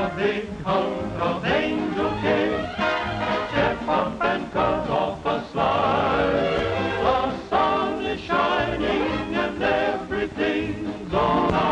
a big hunk of angel cake. Step up and cut off a slice. The sun is shining and everything's alright.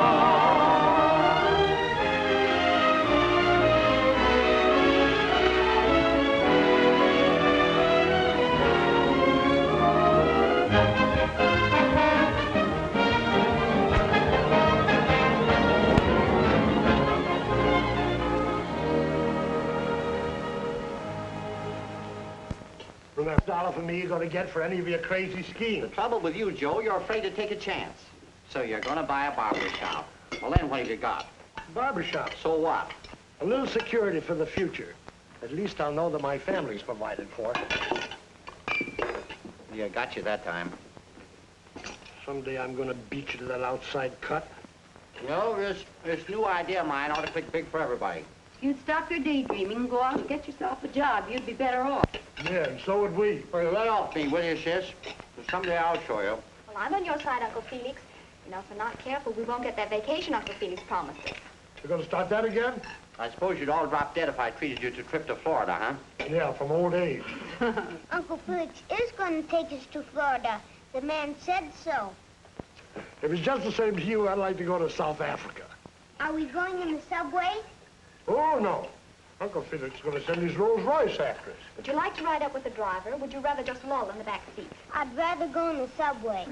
That dollar for me you're going to get for any of your crazy schemes. The trouble with you, Joe, you're afraid to take a chance. So you're going to buy a barber shop. Well, then what have you got? Barbershop. So what? A little security for the future. At least I'll know that my family's provided for. Yeah, got you that time. Someday I'm going to beat you to that outside cut. You know, this new idea of mine ought to click big for everybody. You'd stop your daydreaming and go out and get yourself a job. You'd be better off. Yeah, and so would we. Well, lay off me, will you, sis? Someday I'll show you. Well, I'm on your side, Uncle Felix. You know, if we're not careful, we won't get that vacation Uncle Felix promised us. You're going to start that again? I suppose you'd all drop dead if I treated you to a trip to Florida, huh? Yeah, from old age. Uncle Felix is going to take us to Florida. The man said so. If it's just the same to you, I'd like to go to South Africa. Are we going in the subway? Oh, no. Uncle Felix is going to send his Rolls Royce after us. Would you like to ride up with the driver, or would you rather just loll in the back seat? I'd rather go in the subway.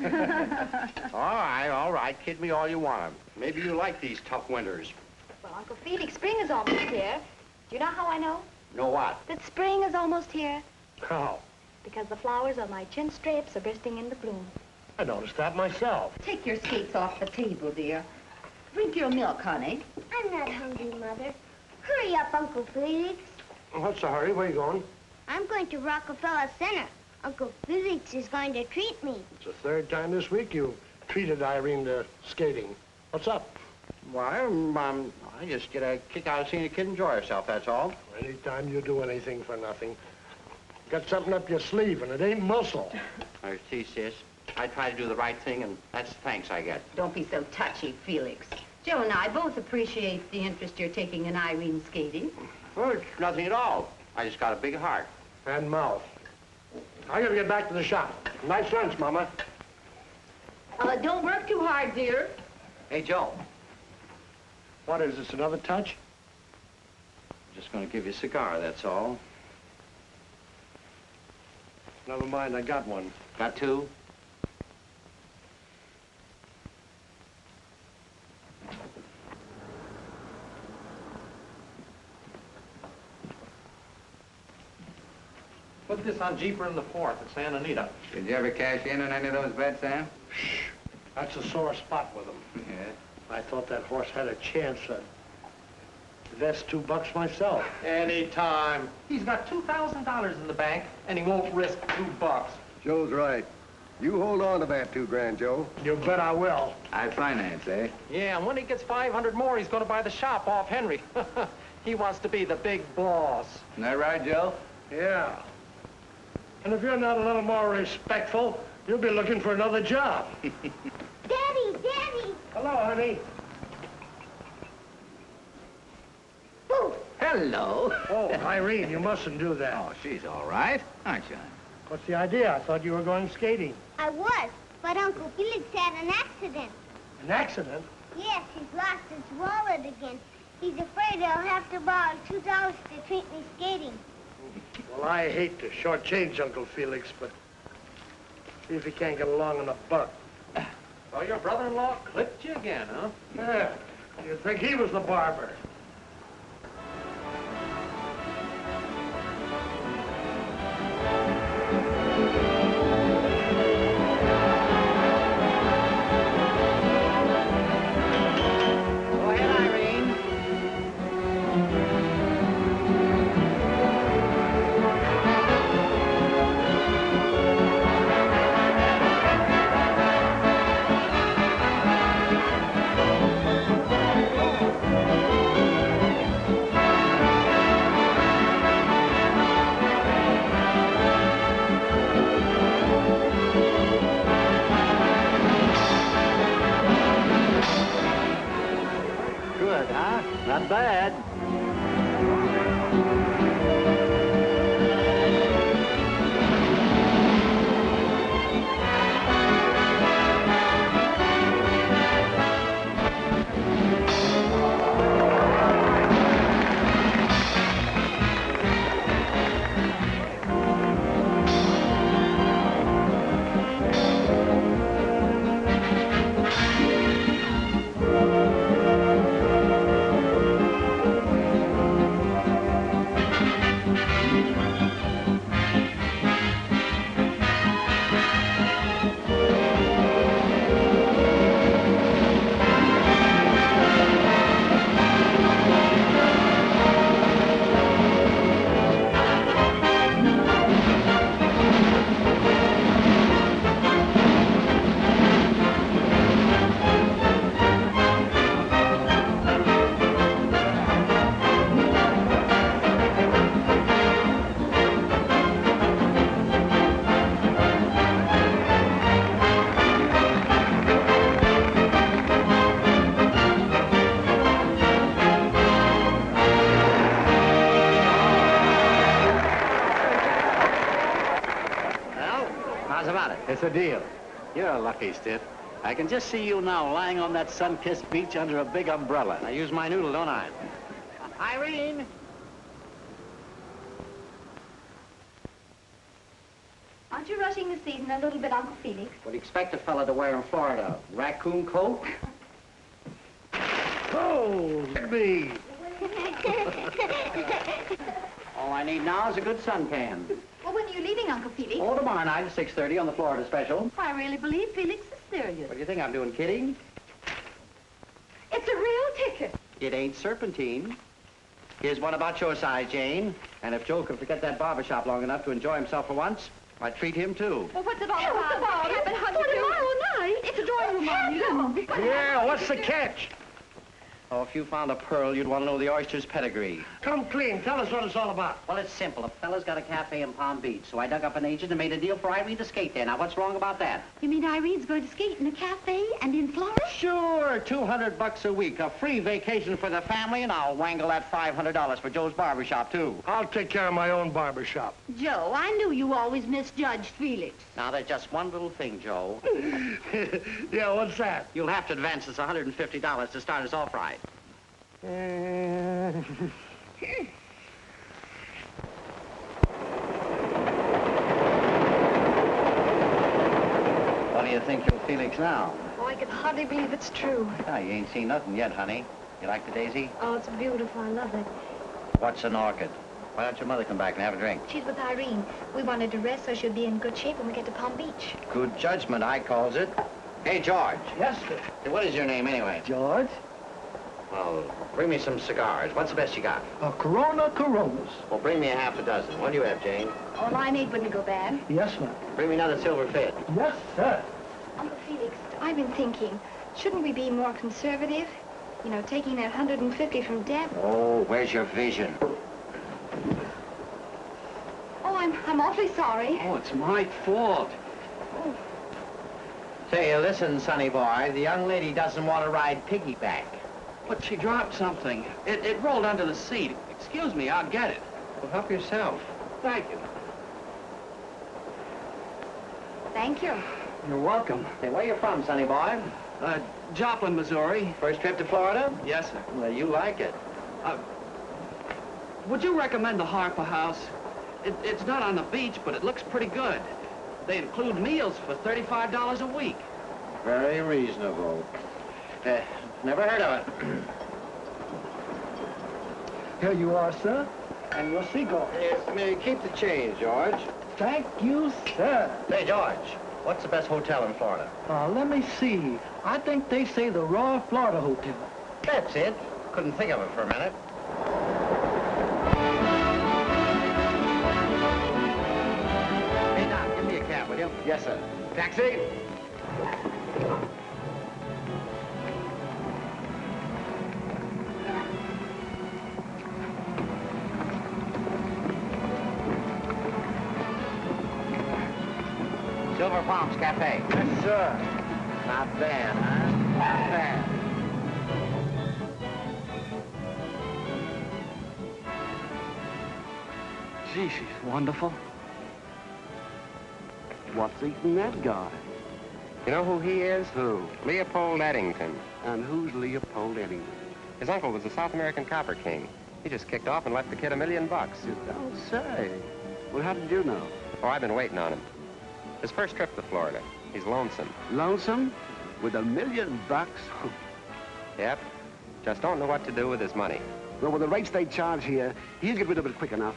All right. Kid me all you want. Maybe you like these tough winters. Well, Uncle Felix, spring is almost here. Do you know how I know? Know what? That spring is almost here. How? Because the flowers on my chin strapes are bursting into bloom. I noticed that myself. Take your skates off the table, dear. Drink your milk, honey. I'm not hungry, Mother. Hurry up, Uncle Felix. What's the hurry? Where are you going? I'm going to Rockefeller Center. Uncle Felix is going to treat me. It's the third time this week you treated Irene to skating. What's up? Why, I just get a kick out of seeing a kid enjoy herself, that's all. Anytime you do anything for nothing. Got something up your sleeve, and it ain't muscle. I see, sis. I try to do the right thing, and that's the thanks I get. Don't be so touchy, Felix. Joe and I both appreciate the interest you're taking in Irene skating. Well, it's nothing at all. I just got a big heart. And mouth. I gotta get back to the shop. Nice lunch, Mama. Don't work too hard, dear. Hey, Joe. What is this, another touch? I'm just going to give you a cigar, that's all. Never mind, I got one. Got two? Put this on Jeeper in the 4th at Santa Anita. Did you ever cash in on any of those bets, Sam? Shh. That's a sore spot with him. Yeah. I thought that horse had a chance. I'd invest $2 myself. Anytime. He's got $2,000 in the bank, and he won't risk $2. Joe's right. You hold on to that $2,000, Joe. You bet I will. I finance, eh? Yeah, and when he gets 500 more, he's going to buy the shop off Henry. He wants to be the big boss. Isn't that right, Joe? Yeah. And if you're not a little more respectful, you'll be looking for another job. Daddy, Daddy! Hello, honey. Boo! Hello. Oh, Irene, you mustn't do that. Oh, she's all right, aren't you? What's the idea? I thought you were going skating. I was, but Uncle Felix had an accident. An accident? Yes, he's lost his wallet again. He's afraid I'll have to borrow $2 to treat me skating. Well, I hate to shortchange Uncle Felix, but see if he can't get along on a buck. So your brother-in-law clipped you again, huh? Yeah. You'd think he was the barber. Go ahead, Irene. Good, huh? Not bad. How's about it? It's a deal. You're a lucky stiff. I can just see you now lying on that sun-kissed beach under a big umbrella. I use my noodle, don't I? Irene! Aren't you rushing the season a little bit, Uncle Felix? What do you expect a fella to wear in Florida? Raccoon coat? Oh, me. All I need now is a good suntan. Well, when are you leaving, Uncle Felix? Oh, tomorrow night at 6:30 on the Florida special. I really believe Felix is serious. What do you think I'm doing, kidding? It's a real ticket. It ain't serpentine. Here's one about your size, Jane. And if Joe could forget that barber shop long enough to enjoy himself for once, I'd treat him, too. Well, what's it all about? For tomorrow night. It's a drawing room, Mommy. Yeah, what's the catch? Oh, if you found a pearl, you'd want to know the oyster's pedigree. Come clean. Tell us what it's all about. Well, it's simple. A fella's got a cafe in Palm Beach, so I dug up an agent and made a deal for Irene to skate there. Now, what's wrong about that? You mean Irene's going to skate in a cafe and in Florida? Sure, $200 a week, a free vacation for the family, and I'll wangle that $500 for Joe's barber shop, too. I'll take care of my own barber shop. Joe, I knew you always misjudged Felix. Now, there's just one little thing, Joe. Yeah, what's that? You'll have to advance us $150 to start us off right. What do you think of Felix now? Oh, I can hardly believe it's true. Ah, you ain't seen nothing yet, honey. You like the daisy? Oh, it's beautiful. I love it. What's an orchid? Why don't your mother come back and have a drink? She's with Irene. We wanted to rest so she'll be in good shape when we get to Palm Beach. Good judgment, I calls it. Hey, George. Yes, sir. Hey, what is your name, anyway? George? Well, bring me some cigars. What's the best you got? Coronas. Well, bring me a half a dozen. What do you have, Jane? Oh, line 8 wouldn't go bad. Yes, ma'am. Bring me another silver fit. Yes, sir. Uncle Felix, I've been thinking, shouldn't we be more conservative? You know, taking that 150 from Deb. Oh, where's your vision? Oh, I'm awfully sorry. Oh, it's my fault. Say, listen, sonny boy, the young lady doesn't want to ride piggyback. But she dropped something. It rolled under the seat. Excuse me, I'll get it. Well, help yourself. Thank you. Thank you. You're welcome. Hey, where you from, sonny boy? Joplin, Missouri. First trip to Florida? Yes, sir. Well, you like it. Would you recommend the Harper House? It's not on the beach, but it looks pretty good. They include meals for $35 a week. Very reasonable. Never heard of it. Here you are, sir. And your cigar. Yes, may keep the change, George. Thank you, sir. Hey, George, what's the best hotel in Florida? Let me see. I think they say the Royal Florida Hotel. That's it. Couldn't think of it for a minute. Hey, Doc, give me a cab, will you? Yes, sir. Taxi? Silver Palms Cafe. Yes, sir. Not bad, huh? Not bad. Gee, she's wonderful. What's eating that guy? You know who he is? Who? Leopold Eddington. And who's Leopold Eddington? His uncle was a South American copper king. He just kicked off and left the kid $1 million. You don't say. Well, how did you know? Oh, I've been waiting on him. His first trip to Florida. He's lonesome. Lonesome? With $1 million? Yep. Just don't know what to do with his money. Well, with the rates they charge here, he'll get rid of it quick enough.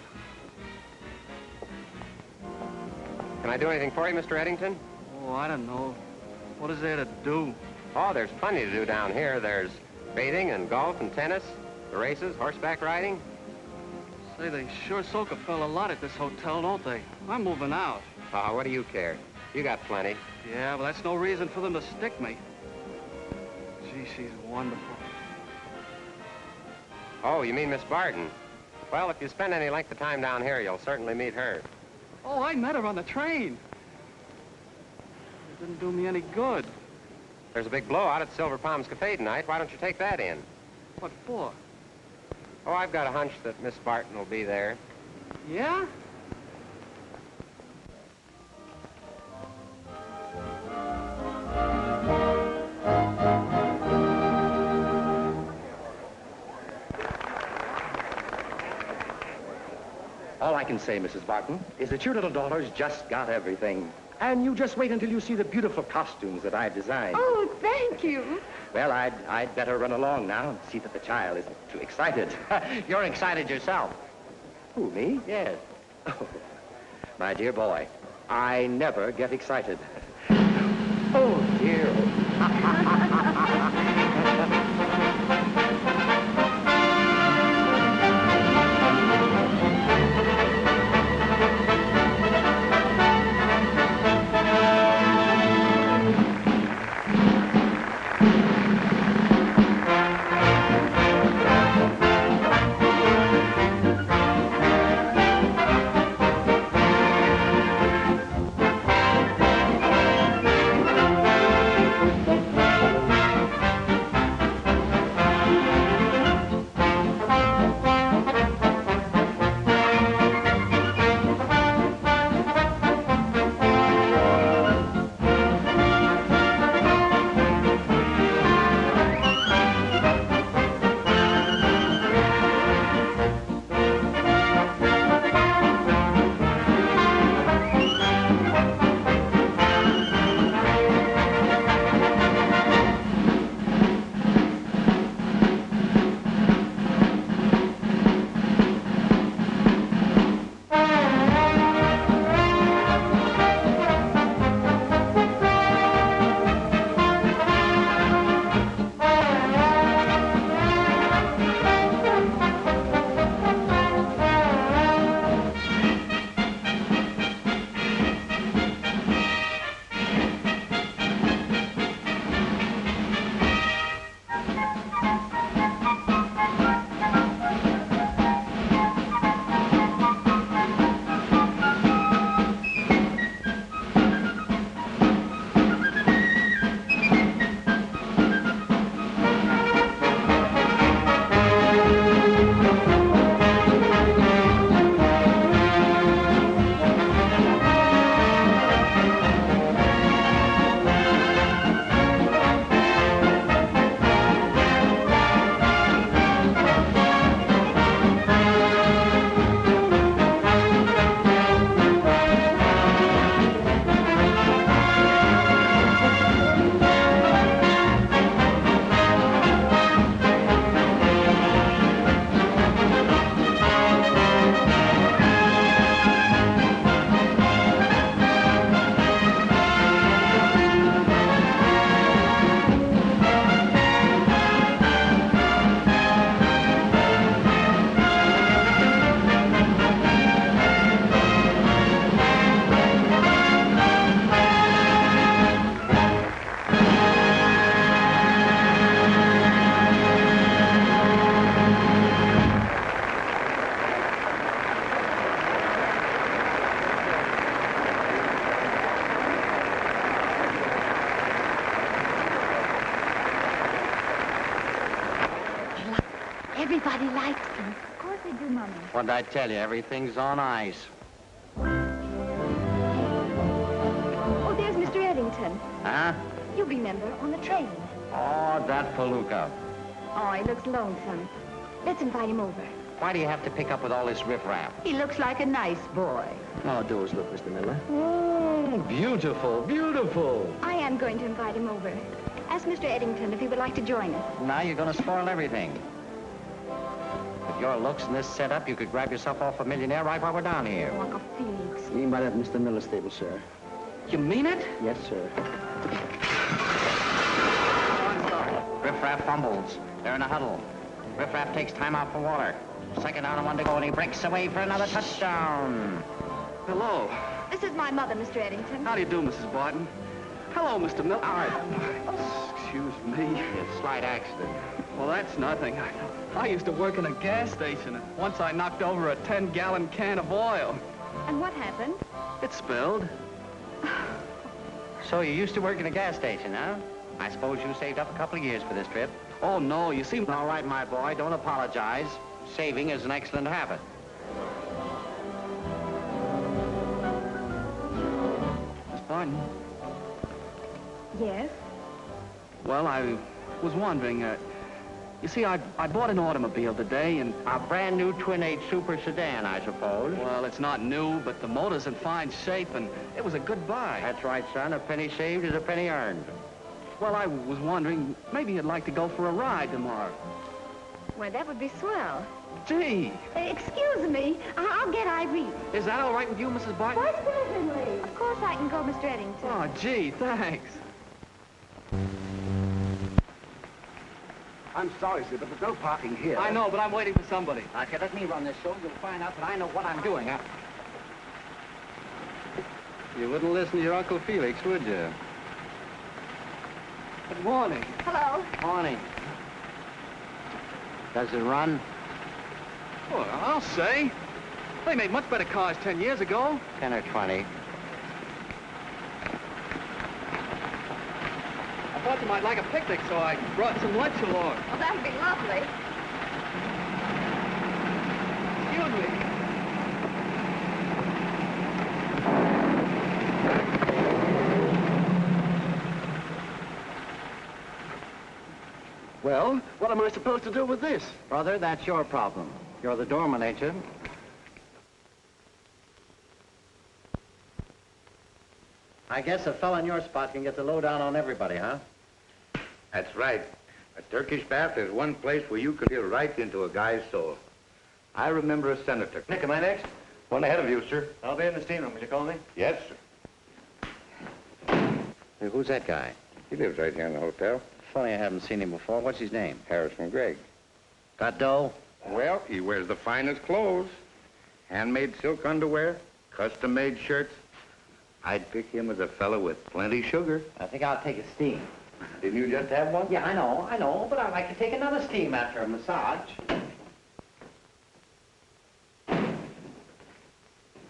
Can I do anything for you, Mr. Eddington? Oh, I don't know. What is there to do? Oh, there's plenty to do down here. There's bathing and golf and tennis, the races, horseback riding. Say, they sure soak a fella a lot at this hotel, don't they? I'm moving out. Oh, what do you care? You got plenty. Yeah, but that's no reason for them to stick me. Gee, she's wonderful. Oh, you mean Miss Barton? Well, if you spend any length of time down here, you'll certainly meet her. Oh, I met her on the train. It didn't do me any good. There's a big blowout at Silver Palms Cafe tonight. Why don't you take that in? What for? Oh, I've got a hunch that Miss Barton will be there. Yeah? All I can say, Mrs. Barton, is that your little daughter's just got everything. And you just wait until you see the beautiful costumes that I've designed. Oh, thank you. Well, I'd better run along now and see that the child isn't too excited. You're excited yourself. Who, me? Yes. Oh, my dear boy, I never get excited. Oh, dear. Everybody likes him. Of course they do, Mama? What'd I tell you? Everything's on ice. Oh, there's Mr. Eddington. Huh? You remember, on the train. Oh, that palooka. Oh, he looks lonesome. Let's invite him over. Why do you have to pick up with all this riffraff? He looks like a nice boy. Oh, do us look, Mr. Miller. Oh, beautiful, beautiful. I am going to invite him over. Ask Mr. Eddington if he would like to join us. Now you're going to spoil everything. With your looks and this setup, you could grab yourself off a millionaire right while we're down here. Oh, Uncle Felix. You might have Mr. Miller's table, sir. You mean it? Yes, sir. Oh, I'm sorry. Riffraff fumbles. They're in a huddle. Riffraff takes time out for water. Second down and one to go, and he breaks away for another touchdown. Hello. This is my mother, Mr. Eddington. How do you do, Mrs. Barton? Hello, Mr. Miller. Excuse me. A slight accident. Well, that's nothing. I used to work in a gas station, and once I knocked over a 10-gallon can of oil. And what happened? It spilled. So you used to work in a gas station, huh? I suppose you saved up a couple of years for this trip. Oh, no, you see... All right, my boy, don't apologize. Saving is an excellent habit. Miss Barton? Yes? Well, I was wondering, you see, I bought an automobile today, and... A brand new twin-8 super sedan, I suppose. Well, it's not new, but the motor's in fine shape, and it was a good buy. That's right, son. A penny saved is a penny earned. Well, I was wondering, maybe you'd like to go for a ride tomorrow. Well, that would be swell. Gee, Excuse me. I'll get Irene. is that all right with you, Mrs. Barton? Certainly. Of course I can go, Mr. Eddington. Oh, gee, thanks. I'm sorry, sir, but there's no parking here. I know, but I'm waiting for somebody. Okay, let me run this show. You'll find out that I know what I'm doing, huh? You wouldn't listen to your Uncle Felix, would you? Good morning. Hello. Morning. Does it run? Well, I'll say. They made much better cars 10 years ago. 10 or 20. I thought you might like a picnic, so I brought some lunch along. Well, that would be lovely. Excuse me. Well, what am I supposed to do with this? Brother, that's your problem. You're the doorman, ain't you? I guess a fella in your spot can get the lowdown on everybody, huh? That's right. A Turkish bath is one place where you can feel right into a guy's soul. I remember a senator. Nick, am I next? One ahead of you, sir. I'll be in the steam room. Will you call me? Yes, sir. Hey, who's that guy? He lives right here in the hotel. Funny I haven't seen him before. What's his name? Harrison Gregg. Got dough? Well, he wears the finest clothes. Handmade silk underwear, custom-made shirts. I'd pick him as a fellow with plenty sugar. I think I'll take a steam. Didn't you just have one? Yeah, I know, but I'd like to take another steam after a massage.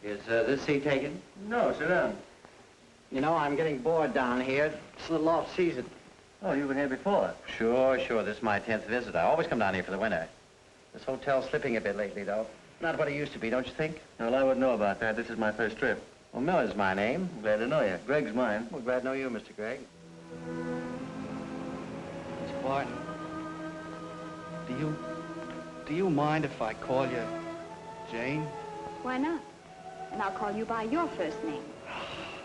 Is this seat taken? No, sit down. You know, I'm getting bored down here. It's a little off-season. Oh, you've been here before. Sure. This is my 10th visit. I always come down here for the winter. This hotel's slipping a bit lately, though. Not what it used to be, don't you think? Well, I wouldn't know about that. This is my first trip. Well, Miller's my name. Glad to know you. Greg's mine. Well, glad to know you, Mr. Gregg. Miss Barton, do you mind if I call you Jane? Why not? And I'll call you by your first name.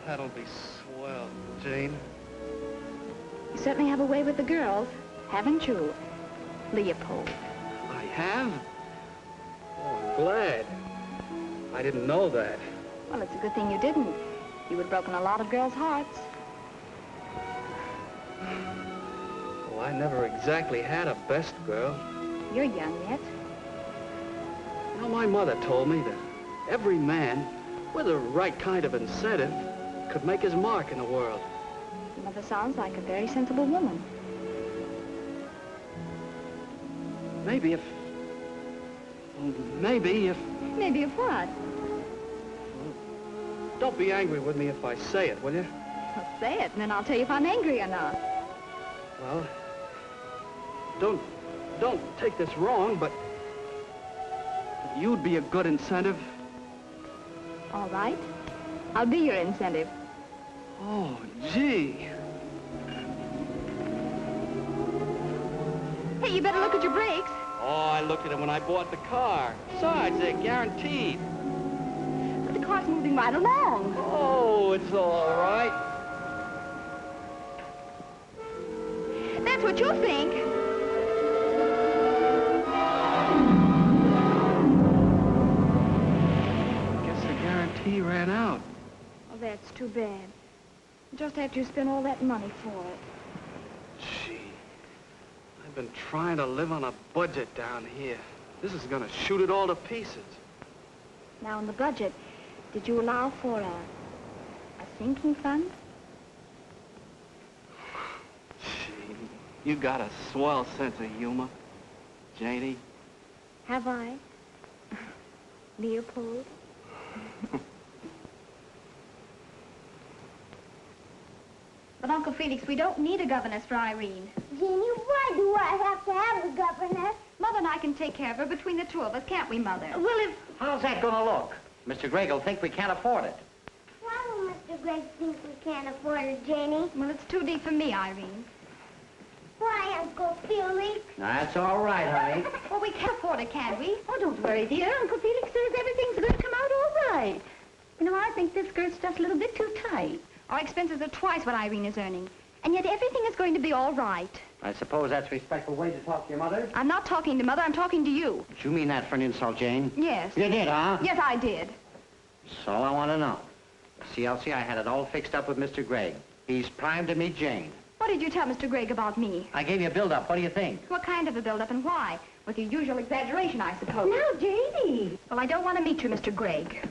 That'll be swell, Jane. You certainly have a way with the girls, haven't you, Leopold? I have? Oh, I'm glad. I didn't know that. Well, it's a good thing you didn't. You would have broken a lot of girls' hearts. Well, I never exactly had a best girl. You're young yet. You know, my mother told me that every man, with the right kind of incentive, could make his mark in the world. Your mother sounds like a very sensible woman. Maybe if... Maybe if what? Don't be angry with me if I say it, will you? Well, say it, and then I'll tell you if I'm angry or not. Well, don't take this wrong, but You'd be a good incentive. All right. I'll be your incentive. Oh, gee. Hey, you better look at your brakes. Oh, I looked at them when I bought the car. Besides, they're guaranteed. But the car's moving right along. Oh, it's all right. That's what you think. Guess the guarantee ran out. Oh, that's too bad. Just after you spent all that money for it. Gee, I've been trying to live on a budget down here. This is gonna shoot it all to pieces. Now, in the budget, did you allow for a sinking fund? Gee, you got a swell sense of humor, Janie. Have I? Leopold? But, Uncle Felix, we don't need a governess for Irene. Jeannie, why do I have to have a governess? Mother and I can take care of her between the two of us, can't we, Mother? Well, how's that gonna look? Mr. Gregg will think we can't afford it. Why will Mr. Gregg think we can't afford it, Jenny? Well, it's too deep for me, Irene. Why, Uncle Felix? That's all right, honey. Well, we can't afford it, can we? Oh, don't worry, dear. Uncle Felix says everything's going to come out all right. You know, I think this skirt's just a little bit too tight. Our expenses are twice what Irene is earning. And yet everything is going to be all right. I suppose that's a respectful way to talk to your mother? I'm not talking to Mother, I'm talking to you. Did you mean that for an insult, Jane? Yes. You did, huh? Yes, I did. That's all I want to know. See, Elsie, I had it all fixed up with Mr. Gregg. He's primed to meet Jane. What did you tell Mr. Gregg about me? I gave you a build-up. What do you think? What kind of a build-up and why? With your usual exaggeration, I suppose. Now, Janie. Well, I don't want to meet you, Mr. Gregg.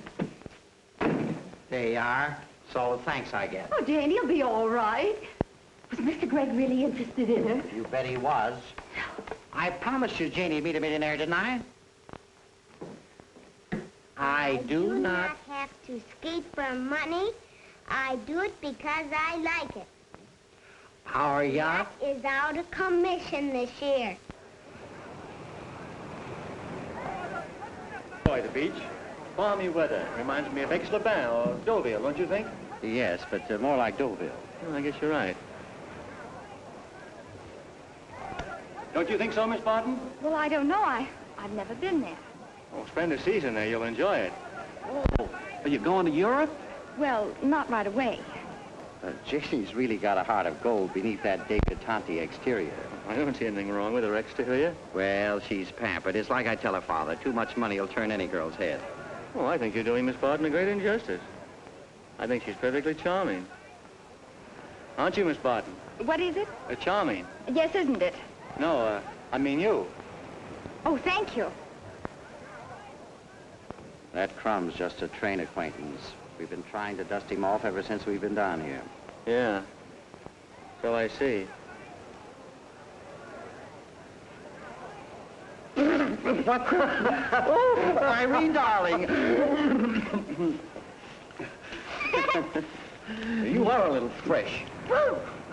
There you are. So thanks, I guess. Oh, Janie, you'll be all right. Was Mr. Gregg really interested in her? You bet he was. I promised you Janie would meet a millionaire, didn't I? I do not have to skate for money. I do it because I like it. Our yacht? Is out of commission this year. Boy, the beach. Balmy weather. Reminds me of Aix-les-Bains or Deauville, don't you think? Yes, but more like Deauville. Well, I guess you're right. Don't you think so, Miss Barton? Well, I don't know. I've never been there. Oh, spend a season there. You'll enjoy it. Oh, are you going to Europe? Well, not right away. Janie's really got a heart of gold beneath that debutante exterior. I don't see anything wrong with her exterior. Well, she's pampered. It's like I tell her father. Too much money will turn any girl's head. Oh, I think you're doing Miss Barton a great injustice. I think she's perfectly charming. Aren't you, Miss Barton? What is it? Charming. Yes, isn't it? No, I mean you. Oh, thank you. That Crumb's just a train acquaintance. We've been trying to dust him off ever since we've been down here. Yeah. So I see. What? Oh, Irene, darling. You are a little fresh.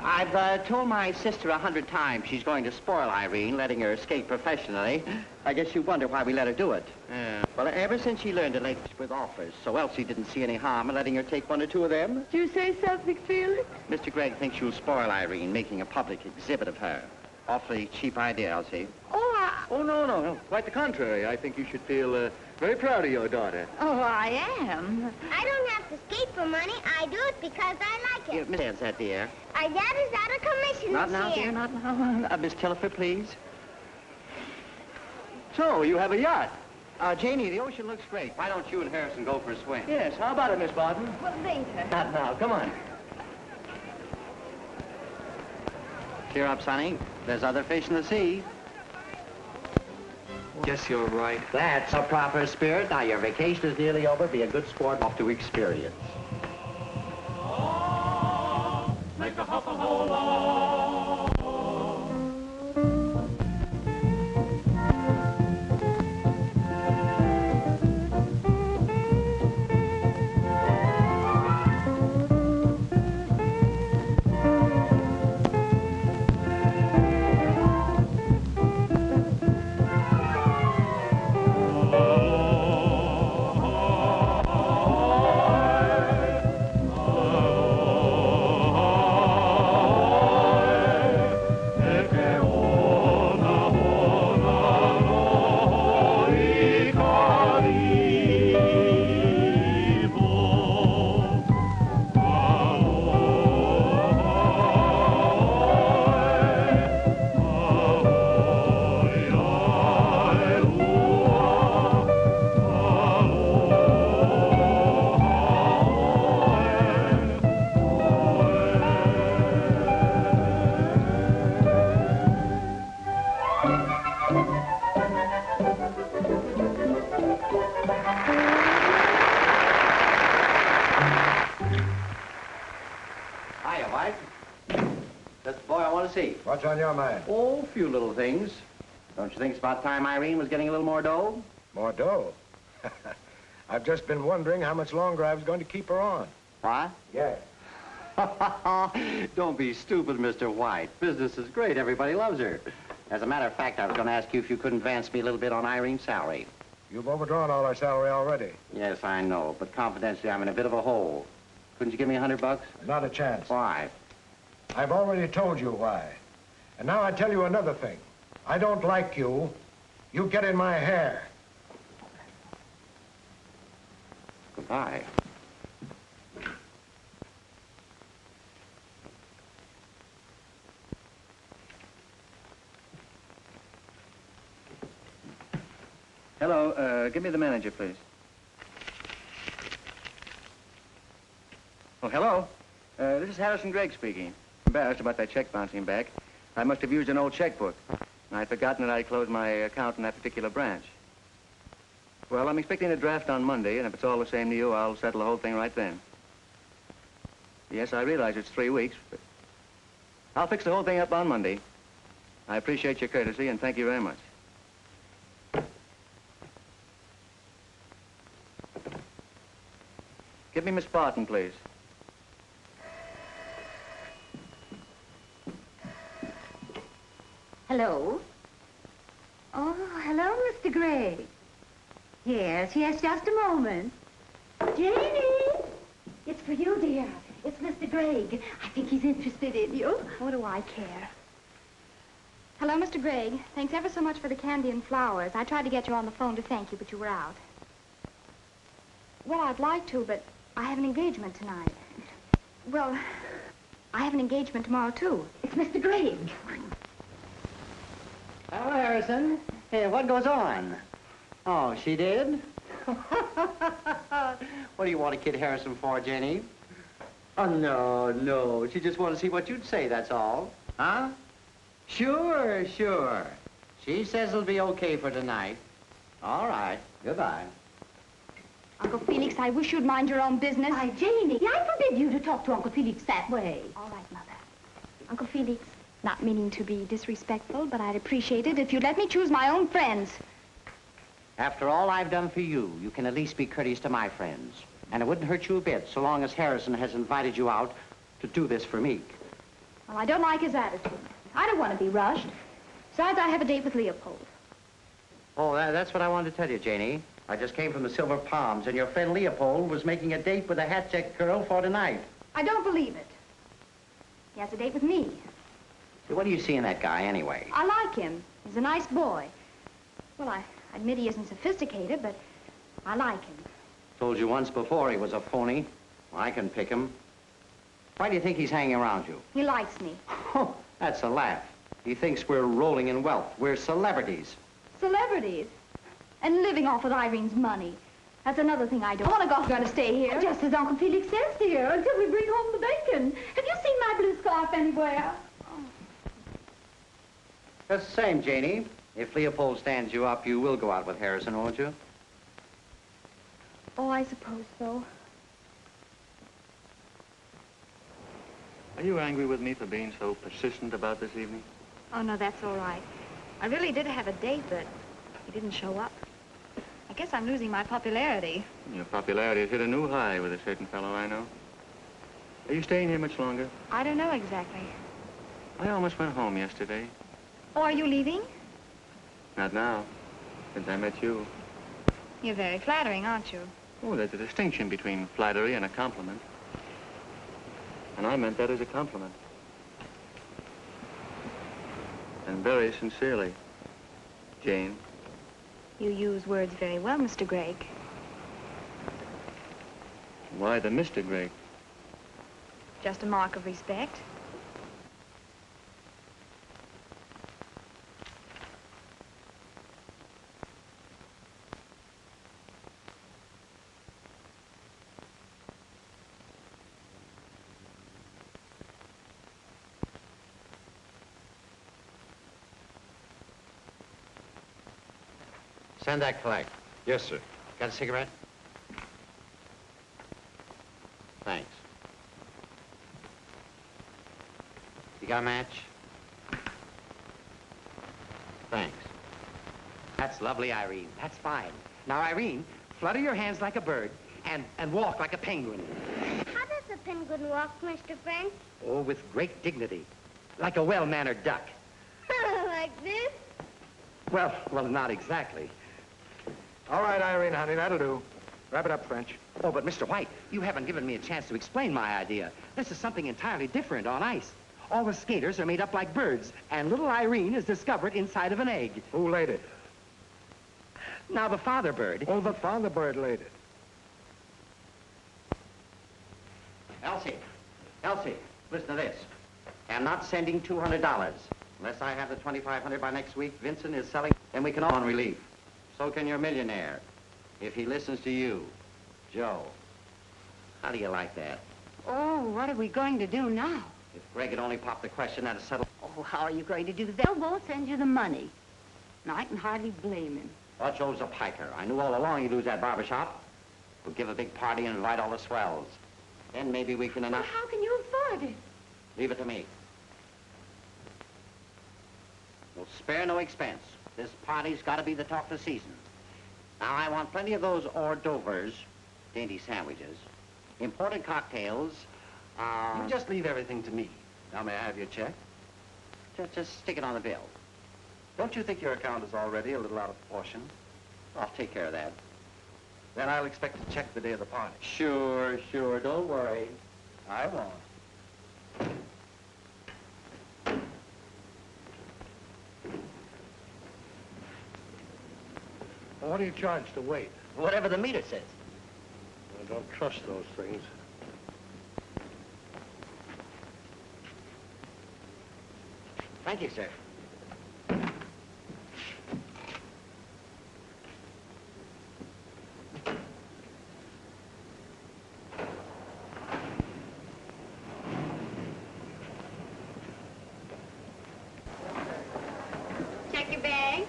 I've told my sister 100 times she's going to spoil Irene, letting her skate professionally. I guess you wonder why we let her do it. Yeah. Well, ever since she learned to late with offers, so Elsie didn't see any harm in letting her take one or two of them. Did you say something, Felix? Mr. Gregg thinks you'll spoil Irene, making a public exhibit of her. Awfully cheap idea, Elsie. Oh, no. Quite the contrary. I think you should feel very proud of your daughter. Oh, I am. I don't have to skate for money. I do it because I like it. Miss Ann's that, dear. Our dad is out of commission Not this now, year. dear, not now. Miss Tilliford, please. So, you have a yacht? Janie, the ocean looks great. Why don't you and Harrison go for a swim? Yes. How about it, Miss Barton? Well, later. Not now. Come on. Cheer up, Sonny. There's other fish in the sea. Guess you're right. That's a proper spirit. Now, your vacation is nearly over. Be a good sport off to experience. Make a hop and hold on. Oh. What's on your mind? Oh, a few little things. Don't you think it's about time Irene was getting a little more dough? More dough? I've just been wondering how much longer I was going to keep her on. What? Yes. Don't be stupid, Mr. White. Business is great. Everybody loves her. As a matter of fact, I was going to ask you if you couldn't advance me a little bit on Irene's salary. You've overdrawn all our salary already. Yes, I know, but confidentially, I'm in a bit of a hole. Couldn't you give me $100? Not a chance. Why? I've already told you why. And now I tell you another thing. I don't like you. You get in my hair. Goodbye. Hello, give me the manager, please. Oh, hello. This is Harrison Gregg speaking. Embarrassed about that check bouncing back. I must have used an old checkbook. I'd forgotten that I'd closed my account in that particular branch. Well, I'm expecting a draft on Monday, and if it's all the same to you, I'll settle the whole thing right then. Yes, I realize it's 3 weeks, but I'll fix the whole thing up on Monday. I appreciate your courtesy, and thank you very much. Give me Miss Barton, please. Hello? Oh, hello, Mr. Gregg. Yes, just a moment. Janie! It's for you, dear. It's Mr. Gregg. I think he's interested in you. What do I care? Hello, Mr. Gregg. Thanks ever so much for the candy and flowers. I tried to get you on the phone to thank you, but you were out. Well, I'd like to, but I have an engagement tonight. Well, I have an engagement tomorrow, too. It's Mr. Gregg. Hello, Harrison. Hey, what goes on? Oh, she did? What do you want a Kid Harrison for, Jenny? Oh, no. She just wanted to see what you'd say, that's all. Huh? Sure. She says it'll be okay for tonight. All right. Goodbye. Uncle Felix, I wish you'd mind your own business. Why, Janie, I forbid you to talk to Uncle Felix that way. All right, Mother. Uncle Felix, not meaning to be disrespectful, but I'd appreciate it if you'd let me choose my own friends. After all I've done for you, you can at least be courteous to my friends. And it wouldn't hurt you a bit, so long as Harrison has invited you out to do this for me. Well, I don't like his attitude. I don't want to be rushed. Besides, I have a date with Leopold. Oh, that's what I wanted to tell you, Janie. I just came from the Silver Palms, and your friend Leopold was making a date with a hat-checked girl for tonight. I don't believe it. He has a date with me. What do you see in that guy, anyway? I like him. He's a nice boy. Well, I admit he isn't sophisticated, but I like him. Told you once before he was a phony. I can pick him. Why do you think he's hanging around you? He likes me. Oh, that's a laugh. He thinks we're rolling in wealth. We're celebrities. Celebrities? And living off of Irene's money. That's another thing I don't want to go. I'm going to stay here. Just as Uncle Felix says, dear, until we bring home the bacon. Have you seen my blue scarf anywhere? Just the same, Janie. If Leopold stands you up, you will go out with Harrison, won't you? Oh, I suppose so. Are you angry with me for being so persistent about this evening? Oh, no, that's all right. I really did have a date, but he didn't show up. I guess I'm losing my popularity. Your popularity has hit a new high with a certain fellow I know. Are you staying here much longer? I don't know exactly. I almost went home yesterday. Oh, are you leaving? Not now, since I met you. You're very flattering, aren't you? Oh, there's a distinction between flattery and a compliment. And I meant that as a compliment. And very sincerely, Jane. You use words very well, Mr. Gregg. Why the Mr. Gregg? Just a mark of respect. Send that collect. Yes, sir. Got a cigarette? Thanks. You got a match? Thanks. That's lovely, Irene. That's fine. Now, Irene, flutter your hands like a bird and walk like a penguin. How does a penguin walk, Mr. French? Oh, with great dignity, like a well-mannered duck. Like this? Well, not exactly. All right, Irene, honey, that'll do. Wrap it up, French. Oh, but Mr. White, you haven't given me a chance to explain my idea. This is something entirely different on ice. All the skaters are made up like birds, and little Irene is discovered inside of an egg. Who laid it? Now, the father bird... Oh, the father bird laid it. Elsie, listen to this. I'm not sending $200. Unless I have the $2,500 by next week, Vincent is selling, and we can all on relief. So can your millionaire, if he listens to you, Joe. How do you like that? Oh, what are we going to do now? If Greg had only popped the question, that'd settle... Oh, how are you going to do that? They'll both send you the money. Now, I can hardly blame him. Oh, Joe's a piker. I knew all along he'd lose that barbershop. We'll give a big party and invite all the swells. Then maybe we can But how can you afford it? Leave it to me. We'll spare no expense. This party's got to be the talk of the season. Now, I want plenty of those hors d'oeuvres, dainty sandwiches, imported cocktails. You just leave everything to me. Now, may I have your check? Just stick it on the bill. Don't you think your account is already a little out of proportion? I'll take care of that. Then I'll expect a check the day of the party. Sure. Don't worry. I won't. Well, what do you charge to wait? Whatever the meter says. I don't trust those things. Thank you, sir. Check your bag.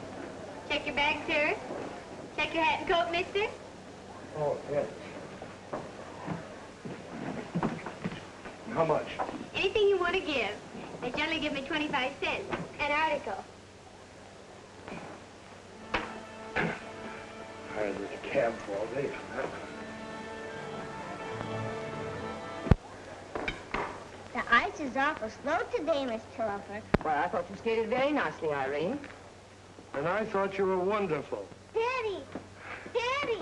Check your bag, sir. Check your hat and coat, mister. Oh, yes. How much? Anything you want to give. They generally give me 25 cents. An article. Hired this cab for all day for that. The ice is awful slow today, Miss Tillifer. Well, I thought you skated very nicely, Irene. And I thought you were wonderful. Daddy! Daddy!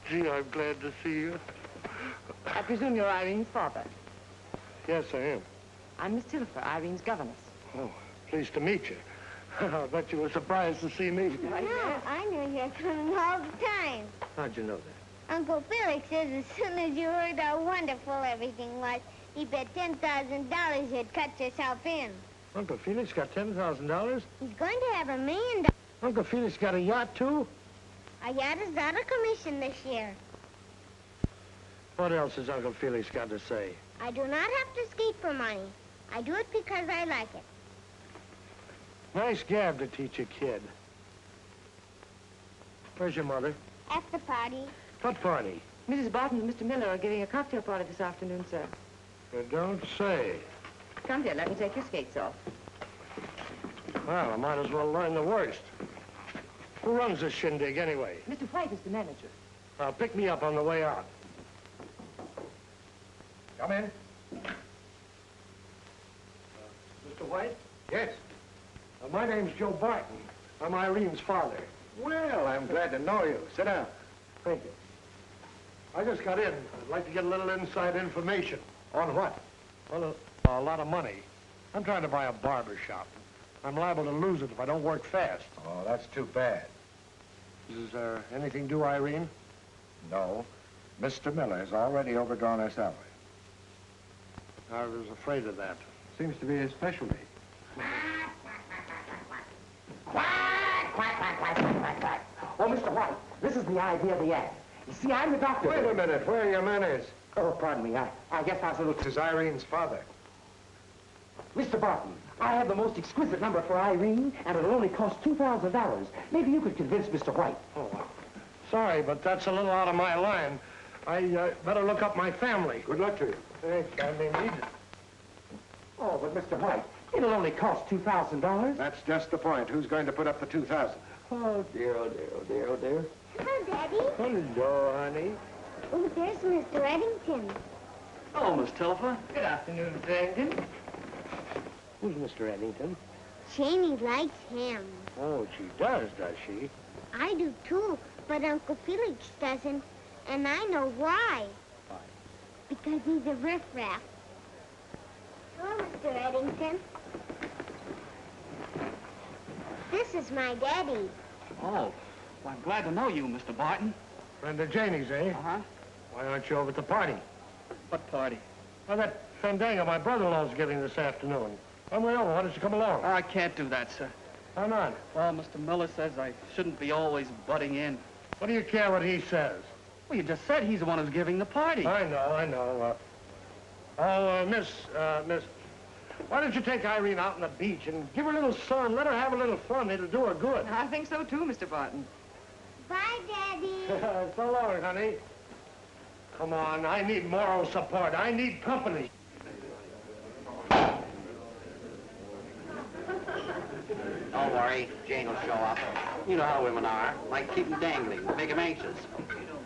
Gee, I'm glad to see you. I presume you're Irene's father. Yes, I am. I'm Miss Tillifer, Irene's governess. Oh, pleased to meet you. I bet you were surprised to see me. No, I knew you were coming all the time. How'd you know that? Uncle Felix says as soon as you heard how wonderful everything was, he bet $10,000 you'd cut yourself in. Uncle Felix got $10,000? He's going to have $1 million. Uncle Felix got a yacht, too? Our yacht is out of commission this year. What else has Uncle Felix got to say? I do not have to skate for money. I do it because I like it. Nice gab to teach a kid. Where's your mother? At the party. What party? Mrs. Barton and Mr. Miller are giving a cocktail party this afternoon, sir. You don't say. Come here, let me take your skates off. Well, I might as well learn the worst. Who runs this shindig, anyway? Mr. White is the manager. Pick me up on the way out. Come in. Mr. White? Yes? My name's Joe Barton. I'm Irene's father. Well, I'm glad to know you. Sit down. Thank you. I just got in. I'd like to get a little inside information. On what? Well, a lot of money. I'm trying to buy a barber shop. I'm liable to lose it if I don't work fast. Oh, that's too bad. Is there anything due, Irene? No. Mr. Miller has already overdrawn her salary. I was afraid of that. Seems to be his specialty. Oh, Mr. White, this is the idea of the ad. You see, I'm the doctor. Wait a minute. Where are your manners? Oh, pardon me. I guess I was a little... This is Irene's father. Mr. Barton, I have the most exquisite number for Irene, and it'll only cost $2,000. Maybe you could convince Mr. White. Oh, sorry, but that's a little out of my line. I better look up my family. Good luck to you. Thanks, I may need it. Oh, but Mr. White, It'll only cost $2,000. That's just the point. Who's going to put up the 2,000? Oh, dear, oh, dear, oh, dear, oh, dear. Hello, Daddy. Hello, honey. Oh, there's Mr. Eddington. Oh, Miss Telephone. Good afternoon, Jenkins. Who's Mr. Eddington? Janie likes him. Oh, she does she? I do, too, but Uncle Felix doesn't, and I know why. Why? Because he's a riffraff. Hello, Mr. Eddington. This is my daddy. Oh, well, I'm glad to know you, Mr. Barton. Friend of Janie's, eh? Uh-huh. Why aren't you over at the party? What party? Well, that fandango my brother-in-law's giving this afternoon. On the way over, why don't you come along? I can't do that, sir. Why not? Well, Mr. Miller says I shouldn't be always butting in. What do you care what he says? Well, you just said he's the one who's giving the party. I know. Miss, why don't you take Irene out on the beach and give her a little sun, let her have a little fun. It'll do her good. I think so, too, Mr. Barton. Bye, Daddy. So long, honey. Come on, I need moral support. I need company. Don't worry, Jane will show up. You know how women are. Like keep them dangling, make them anxious.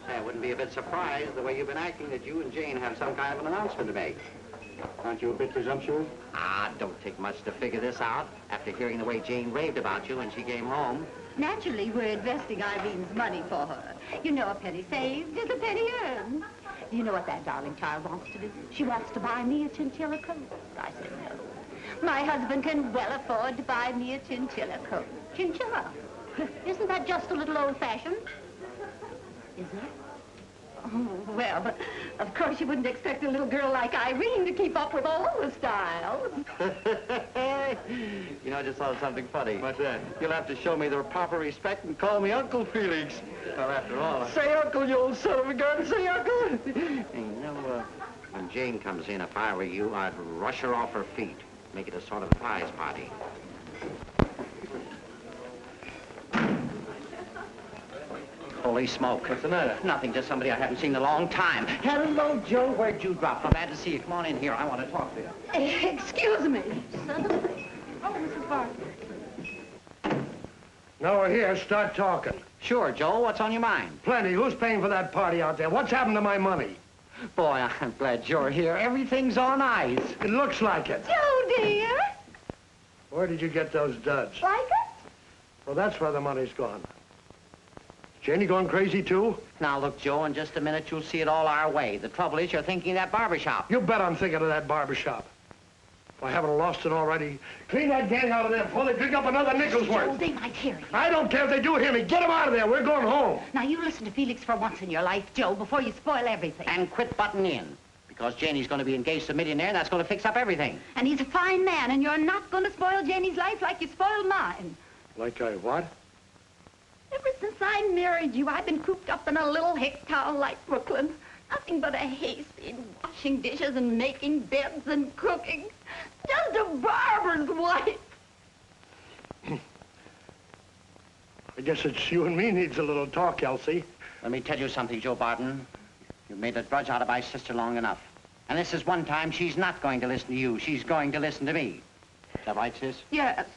Say, I wouldn't be a bit surprised the way you've been acting that you and Jane have some kind of an announcement to make. Aren't you a bit presumptuous? Don't take much to figure this out after hearing the way Jane raved about you when she came home. Naturally, we're investing Irene's money for her. You know, a penny saved is a penny earned. You know what that darling child wants to do? She wants to buy me a chinchilla coat. I said no. My husband can well afford to buy me a chinchilla coat. Chinchilla. Isn't that just a little old-fashioned? Isn't it? Oh, well, of course you wouldn't expect a little girl like Irene to keep up with all the styles. You know, I just thought of something funny. What's that? You'll have to show me the proper respect and call me Uncle Felix. Well, after all, Say Uncle, you old son of a gun, say Uncle. Hey, you know, when Jane comes in, if I were you, I'd rush her off her feet. Make it a sort of prize party. Holy smoke. What's the matter? Nothing, just somebody I haven't seen in a long time. Hello, Joe. Where'd you drop from? Glad to see you. Come on in here. I want to talk to you. Excuse me. Certainly. Oh, Mrs. Barton. Now we're here, start talking. Sure, Joe. What's on your mind? Plenty. Who's paying for that party out there? What's happened to my money? Boy, I'm glad you're here. Everything's on ice. It looks like it. Joe, dear. Where did you get those duds? Like it? Well, that's where the money's gone. Janie gone crazy, too? Now, look, Joe, in just a minute, you'll see it all our way. The trouble is you're thinking of that barber shop. You bet I'm thinking of that barber shop. If I haven't lost it already, clean that gang out of there before they pick up another nickel's Joe, worth. they might hear you. I don't care if they do hear me. Get them out of there. We're going home. Now, you listen to Felix for once in your life, Joe, before you spoil everything. And quit butting in. Because Janie's going to be engaged to a millionaire, and that's going to fix up everything. And he's a fine man, and you're not going to spoil Janie's life like you spoiled mine. Like I what? Ever since I married you, I've been cooped up in a little hick town like Brooklyn. Nothing but a hayseed, in washing dishes and making beds and cooking. Just a barber's wife. I guess it's you and me needs a little talk, Elsie. Let me tell you something, Joe Barton. You've made a drudge out of my sister long enough. And this is one time she's not going to listen to you. She's going to listen to me. Is that right, sis? Yes.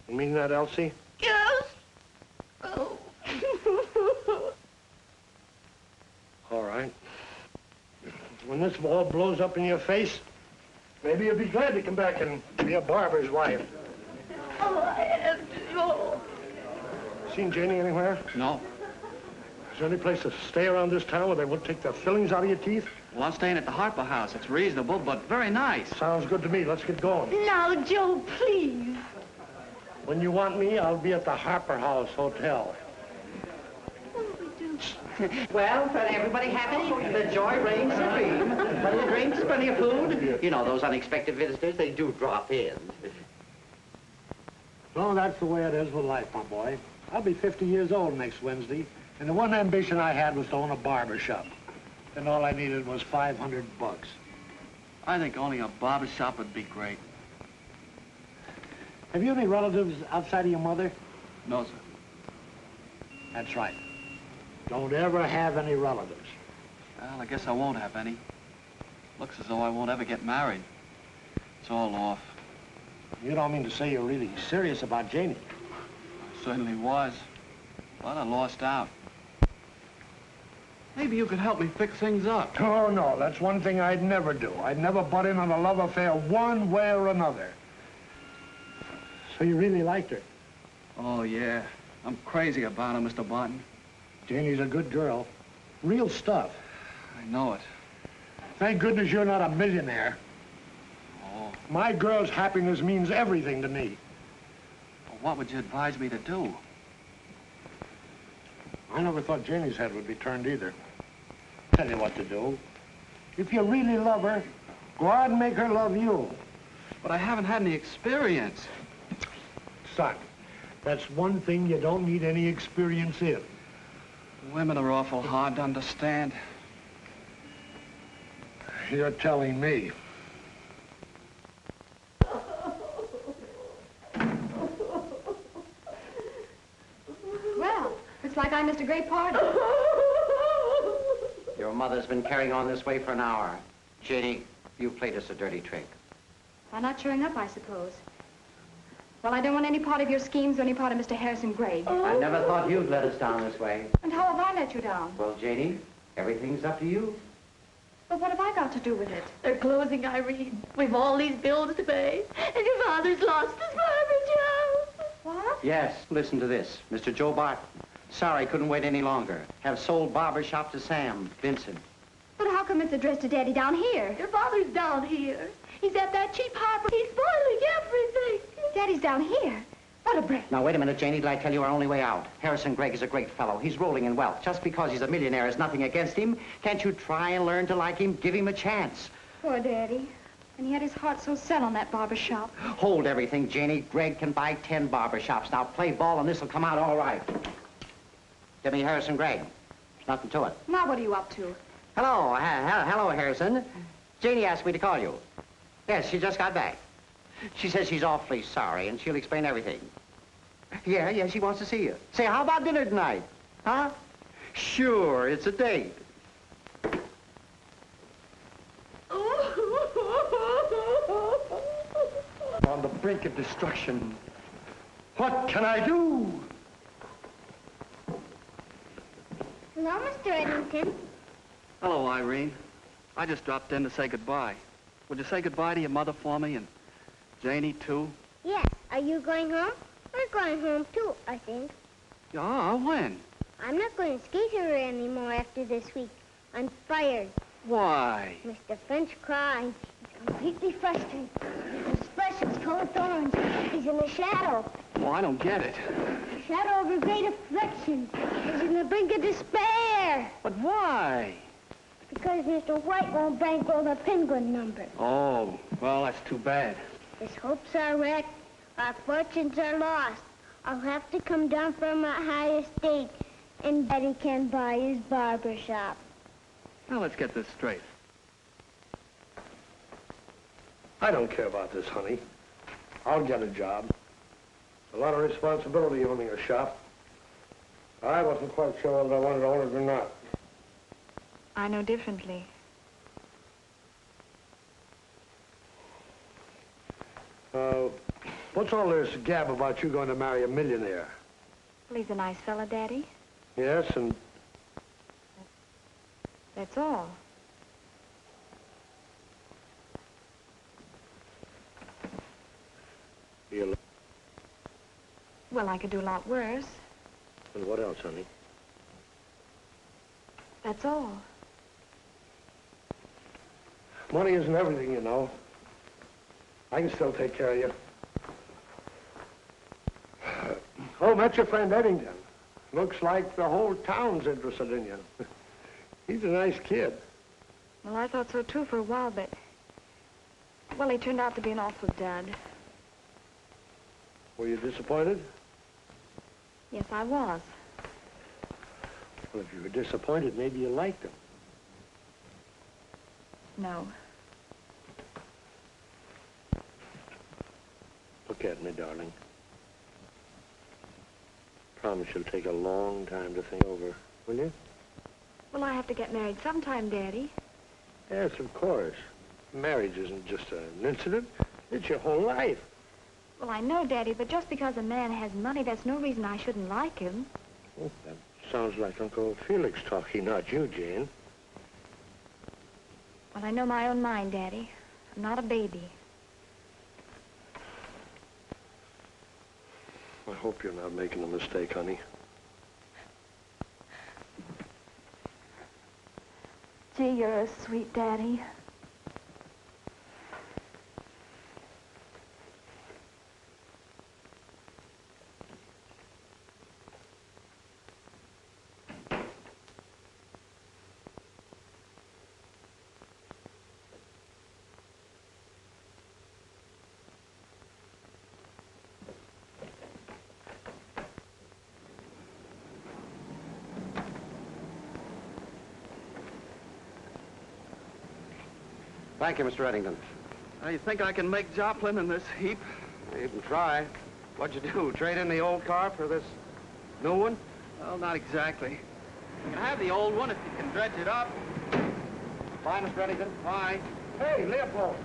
You mean that, Elsie? Yes. Oh. All right. When this all blows up in your face, maybe you'll be glad to come back and be a barber's wife. Oh, I have to go. Seen Janie anywhere? No. Is there any place to stay around this town where they won't take the fillings out of your teeth? Well, I'm staying at the Harper House. It's reasonable, but very nice. Sounds good to me. Let's get going. Now, Joe, please. When you want me, I'll be at the Harper House Hotel. What do we do? Well, everybody happy? The joy reigns supreme. Plenty of drinks, plenty of food. You know, those unexpected visitors, they do drop in. No, that's the way it is with life, my boy. I'll be 50 years old next Wednesday, and the one ambition I had was to own a barber shop. And all I needed was $500. I think owning a barber shop would be great. Have you any relatives outside of your mother? No, sir. That's right. Don't ever have any relatives. Well, I guess I won't have any. Looks as though I won't ever get married. It's all off. You don't mean to say you're really serious about Janie? I certainly was, but I lost out. Maybe you could help me fix things up. Oh, no, that's one thing I'd never do. I'd never butt in on a love affair one way or another. So you really liked her? Oh, yeah. I'm crazy about her, Mr. Barton. Janie's a good girl. Real stuff. I know it. Thank goodness you're not a millionaire. Oh. My girl's happiness means everything to me. Well, what would you advise me to do? I never thought Janie's head would be turned either. Tell you what to do. If you really love her, go out and make her love you. But I haven't had any experience. Son, that's one thing you don't need any experience in. Women are awful hard to understand. You're telling me. Well, looks like I missed a great party. Your mother's been carrying on this way for an hour. Janie, you played us a dirty trick. By not showing up, I suppose. Well, I don't want any part of your schemes or any part of Mr. Harrison Gregg. I never thought you'd let us down this way. And how have I let you down? Well, Janie, everything's up to you. But what have I got to do with it? They're closing, Irene. We've all these bills to pay. And your father's lost his barber job. What? Yes, listen to this. Mr. Joe Barton. Sorry, couldn't wait any longer. Have sold barber shop to Sam, Vincent. But how come it's addressed to Daddy down here? Your father's down here. He's at that cheap harbor. He's spoiling everything. Daddy's down here. What a break. Now, wait a minute, Janie. Did I tell you our only way out? Harrison Gregg is a great fellow. He's rolling in wealth. Just because he's a millionaire is nothing against him. Can't you try and learn to like him? Give him a chance. Poor Daddy. And he had his heart so set on that barber shop. Hold everything, Janie. Gregg can buy 10 barber shops. Now, play ball and this'll come out all right. Give me Harrison Gregg. There's nothing to it. Now what are you up to? Hello. Hello, Harrison. Janie asked me to call you. Yes, she just got back. She says she's awfully sorry, and she'll explain everything. Yeah, she wants to see you. Say, how about dinner tonight? Huh? Sure, it's a date. On the brink of destruction. What can I do? Hello, Mr. Eddington. Hello, Irene. I just dropped in to say goodbye. Would you say goodbye to your mother for me and Janie, too? Yes. Are you going home? We're going home, too, I think. Yeah, when? I'm not going to skate here anymore after this week. I'm fired. Why? Mr. French crying. He's completely frustrated. His expression's full of thorns. He's in the shadow. Oh, I don't get it. The shadow of a great affliction. He's in the brink of despair. But why? Because Mr. White won't bankroll the penguin number. Oh, well, that's too bad. His hopes are wrecked. Our fortunes are lost. I'll have to come down from my high estate, and Daddy can buy his barber shop. Now, let's get this straight. I don't care about this, honey. I'll get a job. A lot of responsibility owning a shop. I wasn't quite sure whether I wanted to own it or not. I know differently. What's all this gab about you going to marry a millionaire? Well, he's a nice fella, Daddy. Yes, and That's all. you. Well, I could do a lot worse. And what else, honey? That's all. Money isn't everything, you know. I can still take care of you. Oh, met your friend Eddington. Looks like the whole town's interested in you. He's a nice kid. Well, I thought so, too, for a while, but... Well, he turned out to be an awful dud. Were you disappointed? Yes, I was. Well, if you were disappointed, maybe you liked him. No. Look at me, darling. Promise you'll take a long time to think over, will you? Well, I have to get married sometime, Daddy. Yes, of course. Marriage isn't just an incident. It's your whole life. Well, I know, Daddy, but just because a man has money, that's no reason I shouldn't like him. Oh, that sounds like Uncle Felix talking, not you, Jane. Well, I know my own mind, Daddy. I'm not a baby. I hope you're not making a mistake, honey. Gee, you're a sweet daddy. Thank you, Mr. Eddington. You think I can make Joplin in this heap? You can try. What'd you do, trade in the old car for this new one? Well, not exactly. You can have the old one if you can dredge it up. Bye, Mr. Eddington. Bye. Hey, Leopold.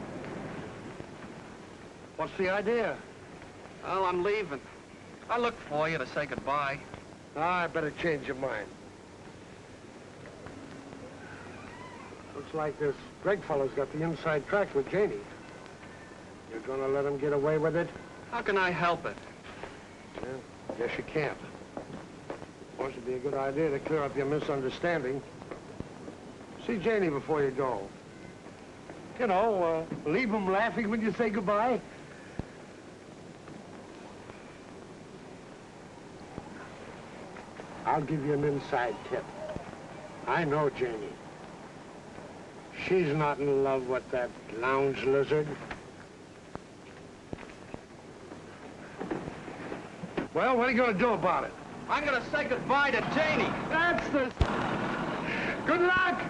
What's the idea? Well, I'm leaving. I looked for you to say goodbye. I better change your mind. Looks like this Greg fellow's got the inside track with Janie. You're gonna let him get away with it? How can I help it? Yeah, guess you can't. Of course, it'd be a good idea to clear up your misunderstanding. See Janie before you go. You know, leave him laughing when you say goodbye. I'll give you an inside tip. I know Janie. She's not in love with that lounge lizard. Well, what are you going to do about it? I'm going to say goodbye to Janie. That's the... Good luck!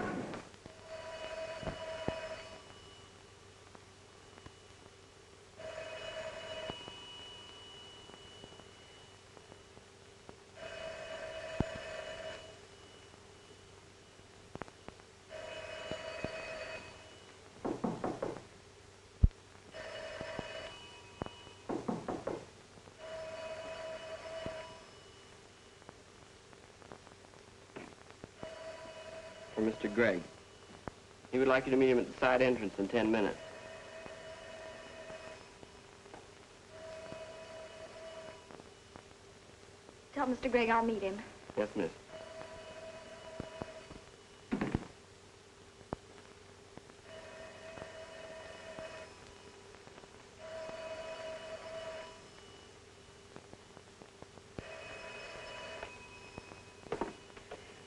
For Mr. Gregg. He would like you to meet him at the side entrance in 10 minutes. Tell Mr. Gregg I'll meet him. Yes, miss.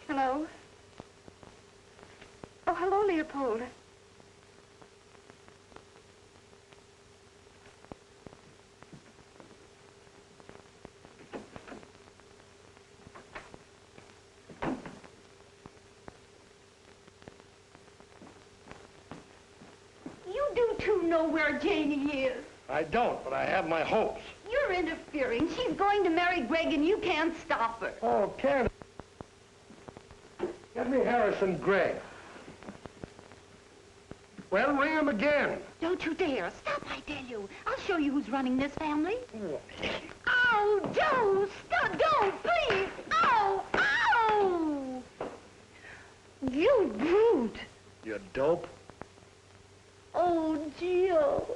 Hello? Oh, hello, Leopold. You do too know where Janie is. I don't, but I have my hopes. You're interfering. She's going to marry Greg and you can't stop her. Oh, can Get me Harrison Gregg. Well, ring him again. Don't you dare. Stop, I tell you. I'll show you who's running this family. Oh, Joe, stop. Don't, please. Oh, ow. You brute. You dope. Oh, Joe.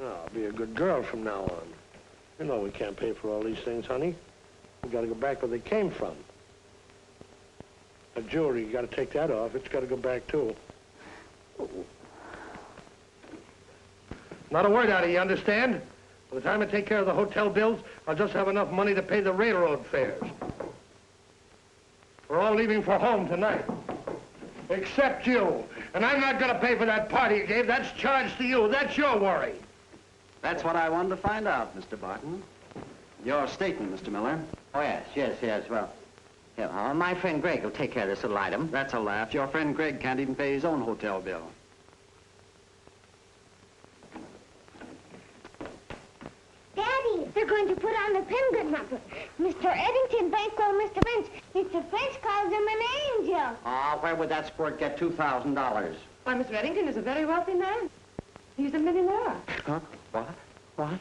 Oh, I'll be a good girl from now on. You know we can't pay for all these things, honey. We gotta go back where they came from. The jewelry, you gotta take that off. It's gotta go back, too. Not a word out of you, understand? By the time I take care of the hotel bills, I'll just have enough money to pay the railroad fares. We're all leaving for home tonight. Except you. And I'm not gonna pay for that party you gave. That's charged to you. That's your worry. That's what I wanted to find out, Mr. Barton. Your statement, Mr. Miller. Oh, yes. Well, yeah, my friend Greg will take care of this little item. That's a laugh. Your friend Greg can't even pay his own hotel bill. Daddy, they're going to put on the penguin number. Mr. Eddington bankrolled Mr. French. Mr. French calls him an angel. Where would that squirt get $2,000? Why, Mr. Eddington is a very wealthy man. He's a millionaire. Huh? What?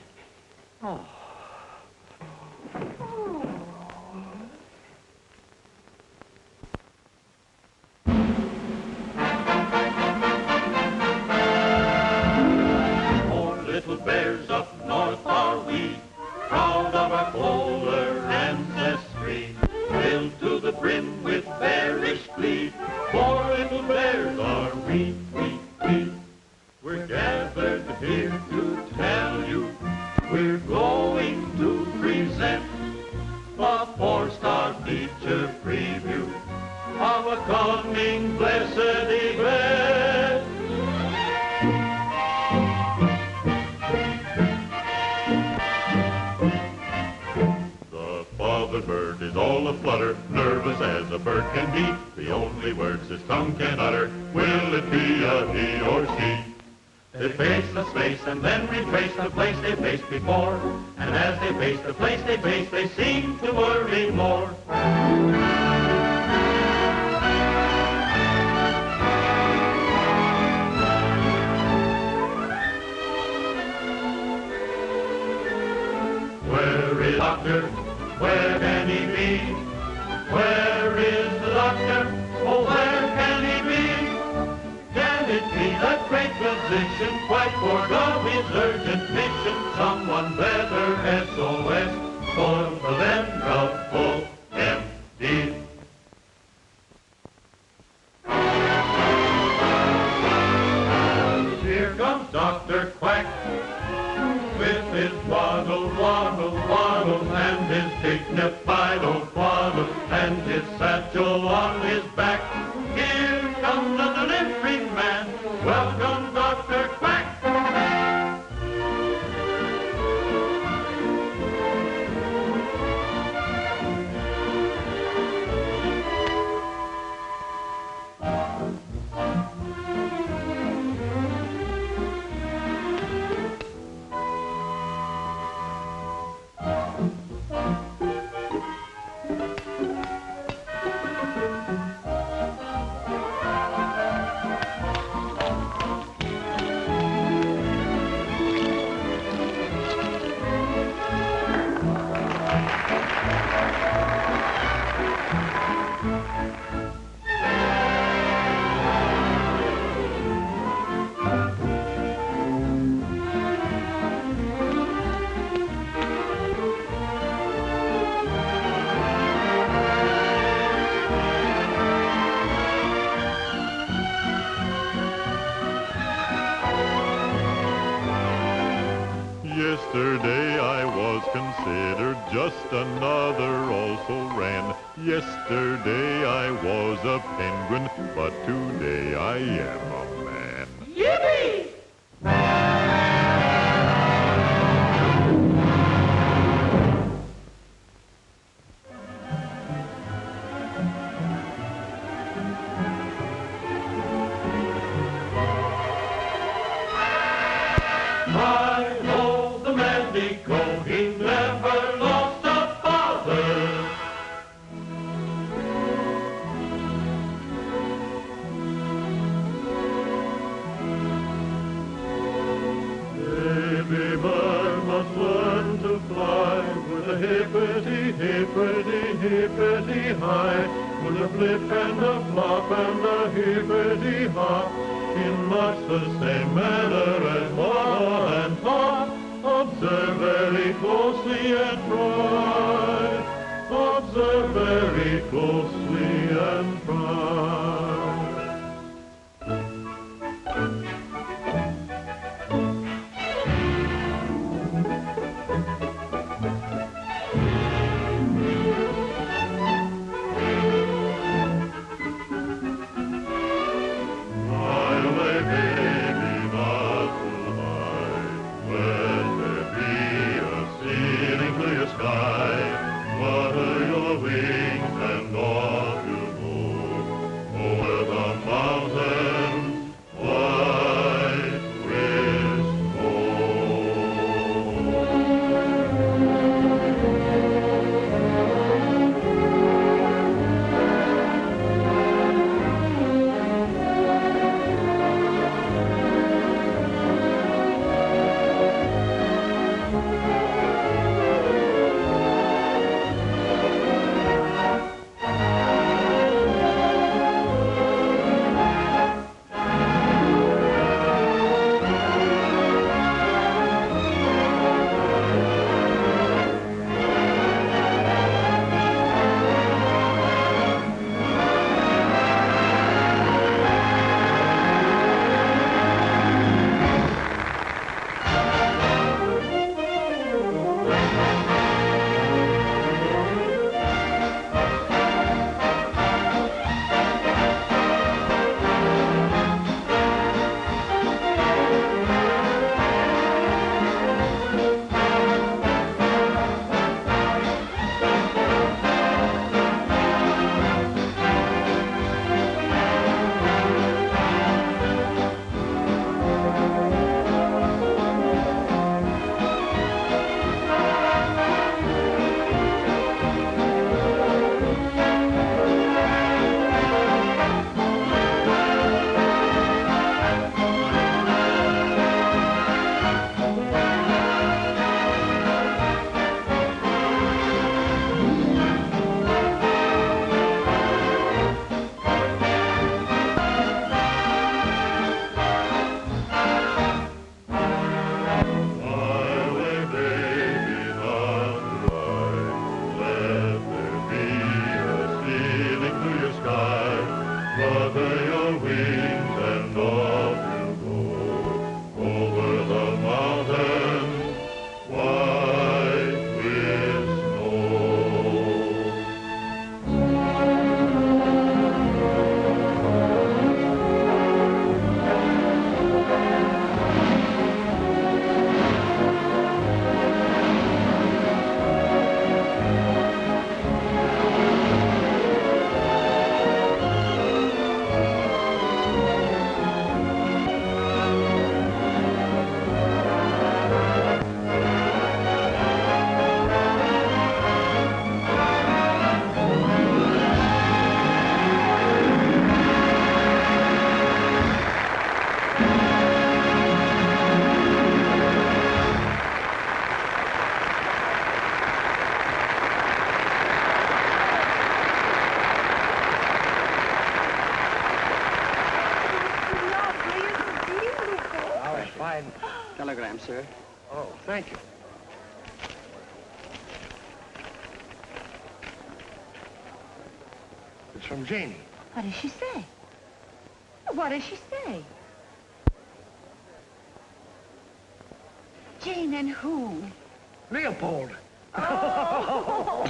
Oh. Little bears up north are we, proud of our polar ancestry, filled to the brim with bearish glee. 4 little bears are we. We're gathered here to tell you we're going to present a 4-star feature preview of a coming blessed event. The bird is all aflutter, nervous as a bird can be. The only words his tongue can utter, will it be a he or she? They face the space and then retrace the place they faced before. And as they face the place they face, they seem to worry more. Where is Doctor? Where can he be? Where is the doctor? Oh, where can he be? Can it be that great physician quite forgot his urgent mission? Someone better SOS for the venerable MD. Here comes Dr. Quack with his waddle, waddle, waddle, and his dignified old twaddle, and his satchel on his back. Here comes the delivery man. Welcome, Dr. Quack. Yesterday I was considered just another also ran. Yesterday I was a penguin, but today I am a man. Yippee! He never lost a father. Baby bird must learn to fly with a hippity, hippity, hippity high, with a flip and a flop and a hippity hop, in much the same manner as Waddle and Hop. Observe very closely and try. Observe very closely and try. Sky, flutter your wings and all. sir. Oh, thank you. It's from Janie. What does she say? What does she say? Jane and who? Leopold. Oh.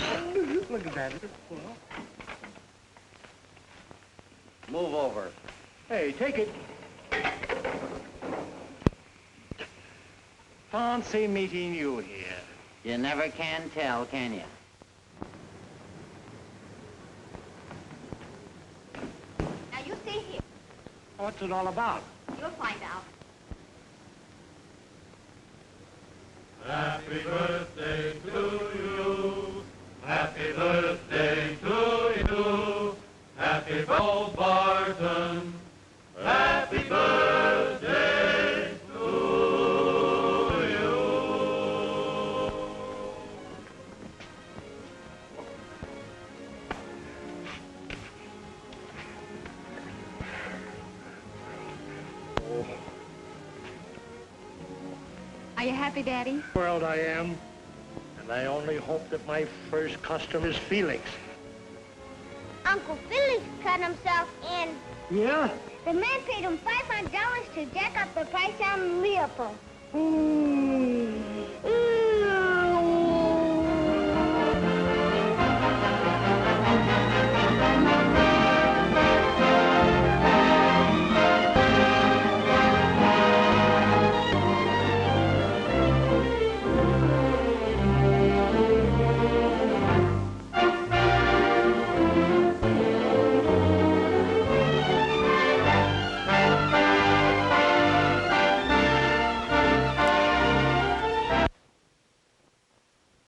Look at that. Move over. Hey, take it. Fancy meeting you here. You never can tell, can you? Now, you stay here. What's it all about? You'll find out. Happy birthday to you. Happy birthday to you. Happy birthday, Barton. Happy birthday to you. Are you happy, Daddy? World I am. And I only hope that my first customer is Felix. Uncle Felix cut himself in. Yeah? The man paid him $500 to jack up the price on Leopold. Ooh.